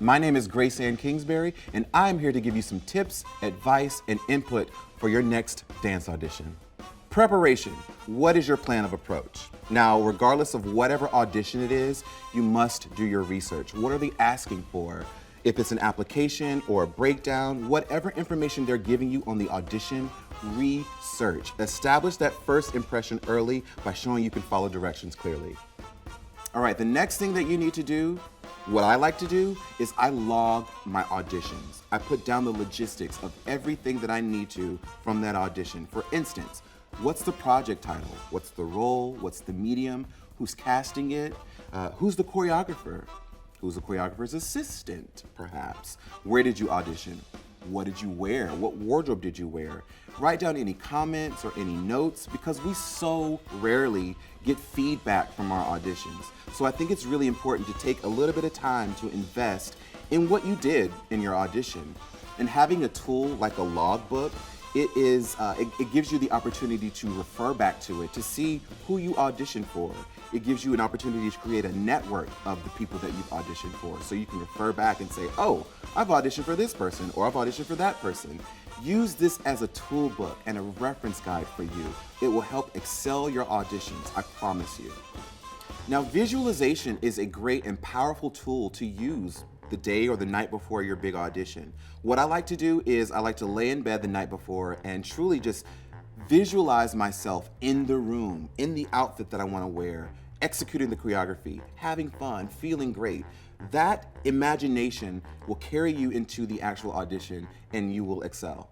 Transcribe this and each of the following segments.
My name is Grasan Kingsberry, and I'm here to give you some tips, advice, and input for your next dance audition. Preparation. What is your plan of approach? Now, regardless of whatever audition it is, you must do your research. What are they asking for? If it's an application or a breakdown, whatever information they're giving you on the audition, research. Establish that first impression early by showing you can follow directions clearly. All right, the next thing that you need to do, what I like to do, is I log my auditions. I put down the logistics of everything that I need to from that audition. For instance, what's the project title? What's the role? What's the medium? Who's casting it? Who's the choreographer? Who's the choreographer's assistant, perhaps? Where did you audition? What did you wear? What wardrobe did you wear? Write down any comments or any notes because we so rarely get feedback from our auditions. So I think it's really important to take a little bit of time to invest in what you did in your audition. And having a tool like a logbook, it gives you the opportunity to refer back to it, to see who you auditioned for. It gives you an opportunity to create a network of the people that you've auditioned for. So you can refer back and say, oh, I've auditioned for this person, or I've auditioned for that person. Use this as a tool book and a reference guide for you. It will help excel your auditions, I promise you. Now, visualization is a great and powerful tool to use the day or the night before your big audition. What I like to do is I like to lay in bed the night before and truly just visualize myself in the room, in the outfit that I want to wear, executing the choreography, having fun, feeling great. That imagination will carry you into the actual audition and you will excel.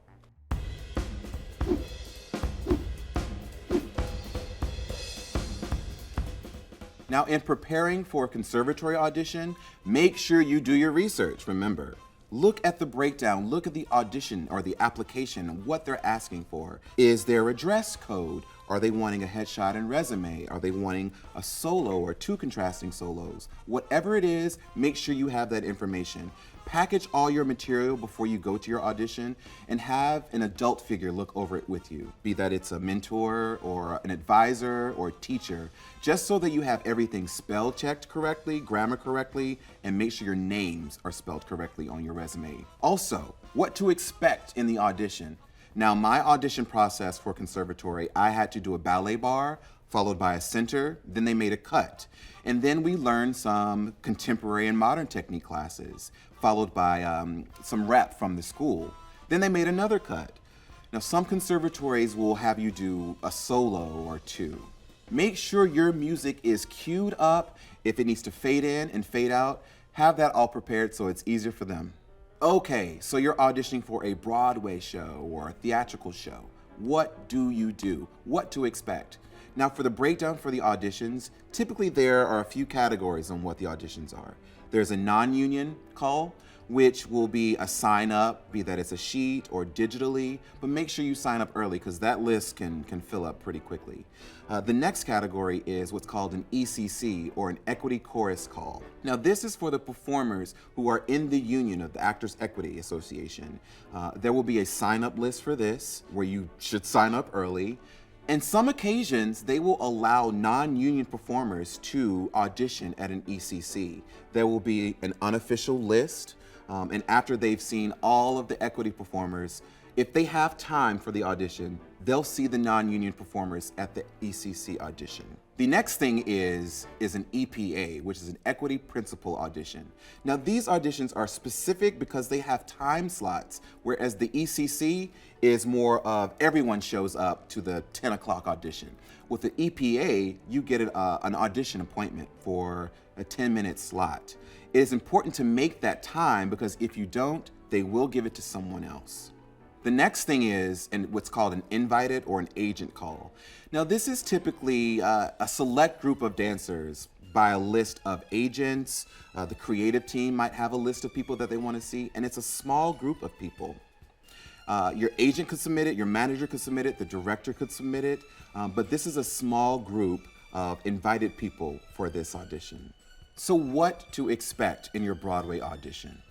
Now, in preparing for a conservatory audition, make sure you do your research, remember. Look at the breakdown, look at the audition or the application, what they're asking for. Is there a dress code? Are they wanting a headshot and resume? Are they wanting a solo or two contrasting solos? Whatever it is, make sure you have that information. Package all your material before you go to your audition and have an adult figure look over it with you, be that it's a mentor or an advisor or a teacher, just so that you have everything spell checked correctly, grammar correctly, and make sure your names are spelled correctly on your resume. Also, what to expect in the audition. Now, my audition process for conservatory, I had to do a ballet bar, followed by a center, then they made a cut. And then we learned some contemporary and modern technique classes, followed by some rep from the school. Then they made another cut. Now, some conservatories will have you do a solo or two. Make sure your music is queued up. If it needs to fade in and fade out, have that all prepared so it's easier for them. Okay, so you're auditioning for a Broadway show or a theatrical show. What do you do? What to expect? Now, for the breakdown for the auditions, typically there are a few categories on what the auditions are. There's a non-union call, which will be a sign up, be that it's a sheet or digitally, but make sure you sign up early because that list can fill up pretty quickly. The next category is what's called an ECC, or an Equity Chorus Call. Now, this is for the performers who are in the union of the Actors Equity Association. There will be a sign-up list for this, where you should sign up early. In some occasions, they will allow non-union performers to audition at an ECC. There will be an unofficial list, and after they've seen all of the equity performers, if they have time for the audition, they'll see the non-union performers at the ECC audition. The next thing is an EPA, which is an Equity Principal Audition. Now, these auditions are specific because they have time slots, whereas the ECC is more of everyone shows up to the 10 o'clock audition. With the EPA, you get an audition appointment for a 10-minute slot. It is important to make that time because if you don't, they will give it to someone else. The next thing is what's called an invited or an agent call. Now, this is typically a select group of dancers by a list of agents. The creative team might have a list of people that they want to see, and it's a small group of people. Your agent could submit it, your manager could submit it, the director could submit it, but this is a small group of invited people for this audition. So what to expect in your Broadway audition?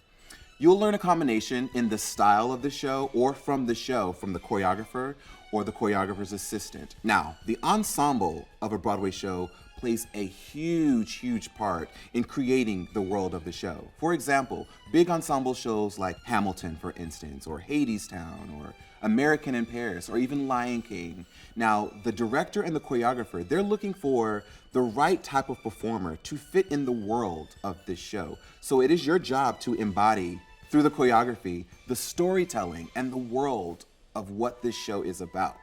You'll learn a combination in the style of the show or from the show, from the choreographer, or the choreographer's assistant. Now, the ensemble of a Broadway show plays a huge part in creating the world of the show. For example, big ensemble shows like Hamilton, for instance, or Hadestown, or American in Paris, or even Lion King. Now, the director and the choreographer, they're looking for the right type of performer to fit in the world of this show. So it is your job to embody, through the choreography, the storytelling and the world of what this show is about.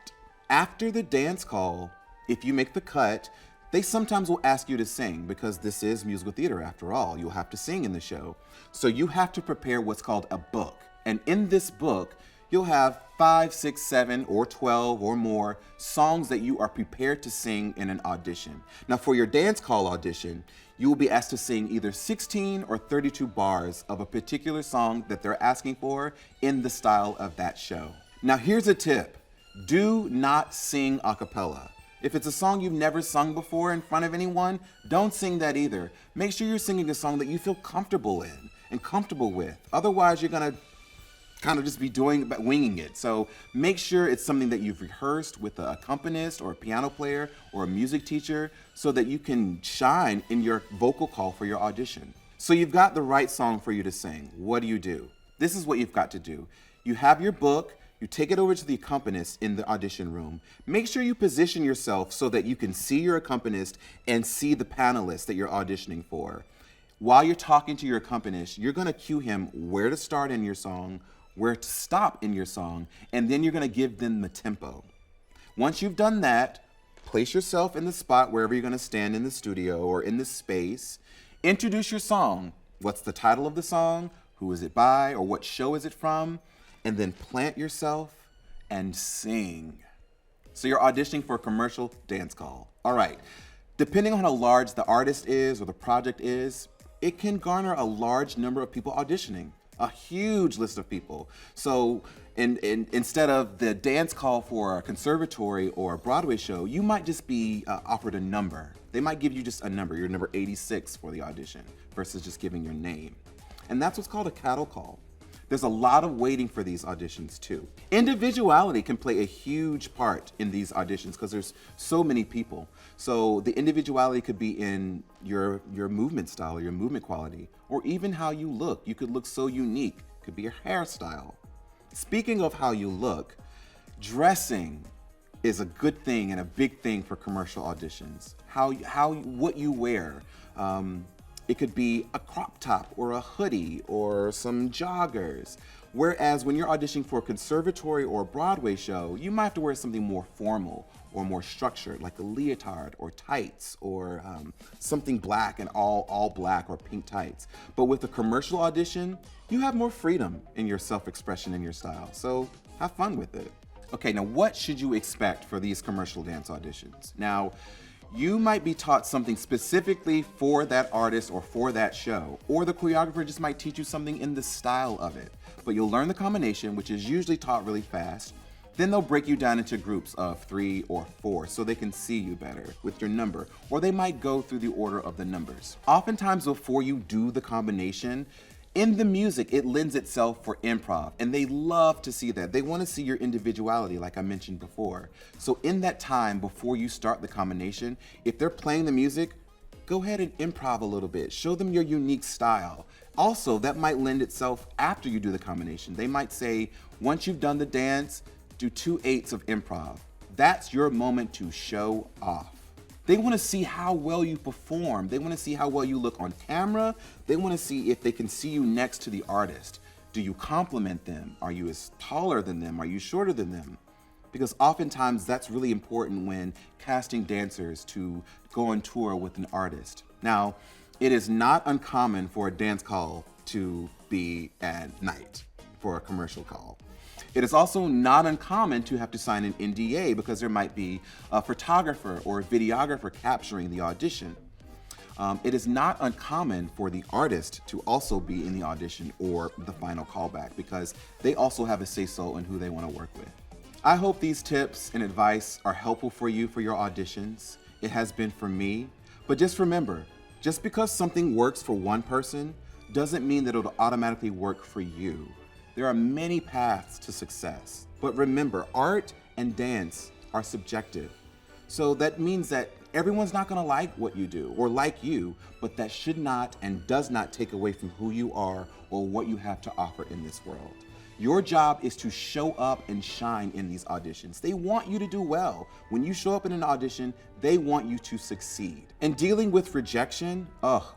After the dance call, if you make the cut, they sometimes will ask you to sing because this is musical theater after all. You'll have to sing in the show. So you have to prepare what's called a book. And in this book, you'll have 5, 6, 7, or 12 or more songs that you are prepared to sing in an audition. Now for your dance call audition, you will be asked to sing either 16 or 32 bars of a particular song that they're asking for in the style of that show. Now here's a tip. Do not sing a cappella. If it's a song you've never sung before in front of anyone, don't sing that either. Make sure you're singing a song that you feel comfortable in and comfortable with. Otherwise, you're gonna kind of just be winging it. So make sure it's something that you've rehearsed with an accompanist or a piano player or a music teacher so that you can shine in your vocal call for your audition. So you've got the right song for you to sing. What do? This is what you've got to do. You have your book. You take it over to the accompanist in the audition room. Make sure you position yourself so that you can see your accompanist and see the panelists that you're auditioning for. While you're talking to your accompanist, you're gonna cue him where to start in your song, where to stop in your song, and then you're gonna give them the tempo. Once you've done that, place yourself in the spot wherever you're gonna stand in the studio or in the space. Introduce your song. What's the title of the song? Who is it by? Or what show is it from? And then plant yourself and sing. So you're auditioning for a commercial dance call. All right, depending on how large the artist is or the project is, it can garner a large number of people auditioning, a huge list of people. So instead of the dance call for a conservatory or a Broadway show, you might just be offered a number. They might give you just a number, you're number 86 for the audition versus just giving your name. And that's what's called a cattle call. There's a lot of waiting for these auditions too. Individuality can play a huge part in these auditions because there's so many people. So the individuality could be in your movement style or your movement quality, or even how you look. You could look so unique. It could be your hairstyle. Speaking of how you look, dressing is a good thing and a big thing for commercial auditions. What you wear. It could be a crop top or a hoodie or some joggers. Whereas when you're auditioning for a conservatory or a Broadway show, you might have to wear something more formal or more structured, like a leotard or tights or something black and all black or pink tights. But with a commercial audition, you have more freedom in your self-expression and your style. So have fun with it. Okay, now what should you expect for these commercial dance auditions? Now, you might be taught something specifically for that artist or for that show, or the choreographer just might teach you something in the style of it. But you'll learn the combination, which is usually taught really fast. Then they'll break you down into groups of 3 or 4 so they can see you better with your number, or they might go through the order of the numbers. Oftentimes before you do the combination, in the music, it lends itself for improv, and they love to see that. They want to see your individuality, like I mentioned before. So in that time, before you start the combination, if they're playing the music, go ahead and improv a little bit. Show them your unique style. Also, that might lend itself after you do the combination. They might say, once you've done the dance, do 2/8 of improv. That's your moment to show off. They want to see how well you perform. They want to see how well you look on camera. They want to see if they can see you next to the artist. Do you compliment them? Are you as taller than them? Are you shorter than them? Because oftentimes that's really important when casting dancers to go on tour with an artist. Now, it is not uncommon for a dance call to be at night for a commercial call. It is also not uncommon to have to sign an NDA because there might be a photographer or a videographer capturing the audition. It is not uncommon for the artist to also be in the audition or the final callback because they also have a say-so in who they want to work with. I hope these tips and advice are helpful for you for your auditions. It has been for me. But just remember, just because something works for one person doesn't mean that it'll automatically work for you. There are many paths to success. But remember, art and dance are subjective. So that means that everyone's not gonna like what you do or like you, but that should not and does not take away from who you are or what you have to offer in this world. Your job is to show up and shine in these auditions. They want you to do well. When you show up in an audition, they want you to succeed. And dealing with rejection,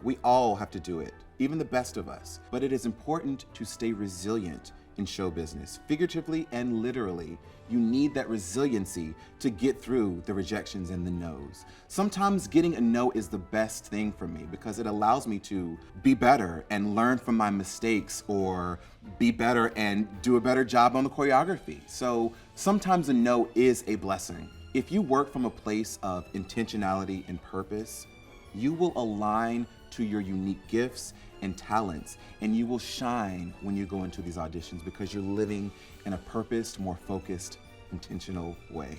we all have to do it, even the best of us. But it is important to stay resilient in show business, figuratively and literally. You need that resiliency to get through the rejections and the no's. Sometimes getting a no is the best thing for me because it allows me to be better and learn from my mistakes or be better and do a better job on the choreography. So sometimes a no is a blessing. If you work from a place of intentionality and purpose, you will align to your unique gifts and talents, and you will shine when you go into these auditions because you're living in a purposed, more focused, intentional way.